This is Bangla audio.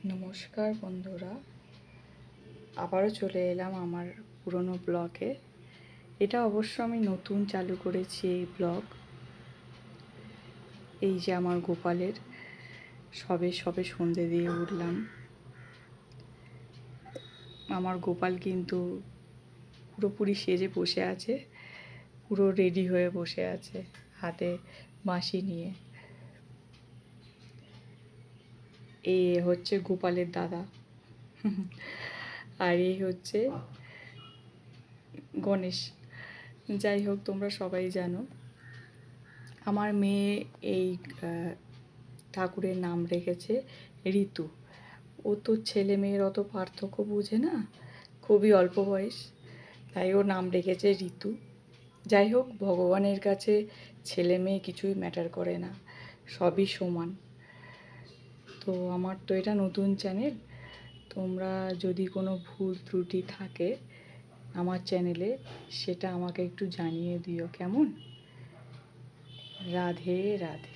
নমস্কার বন্ধুরা, আবারও চলে এলাম আমার পুরনো ব্লগে। এটা অবশ্য আমি নতুন চালু করেছি এই ব্লগ। এই যে আমার গোপালের সবে সবে সন্ধে দিয়ে উঠলাম। আমার গোপাল কিন্তু পুরোপুরি সেজে বসে আছে, পুরো রেডি হয়ে বসে আছে, হাতে বাঁশি নিয়ে। এই হচ্ছে গোপালের দাদা, আর এই হচ্ছে গণেশ। যাই হোক, তোমরা সবাই জানো আমার মেয়ে এই ঠাকুরের নাম রেখেছে ঋতু। ও তো ছেলে মেয়ের অত পার্থক্য বোঝে না, খুবই অল্প বয়স, তাই ও নাম রেখেছে ঋতু। যাই হোক, ভগবানের কাছে ছেলে মেয়ে কিছুই ম্যাটার করে না, সবই সমান। তো আমার তো এটা নতুন চ্যানেল, তোমরা যদি কোনো ভুল ত্রুটি থাকে আমার চ্যানেলে সেটা আমাকে একটু জানিয়ে দিও, কেমন? রাধে রাধে।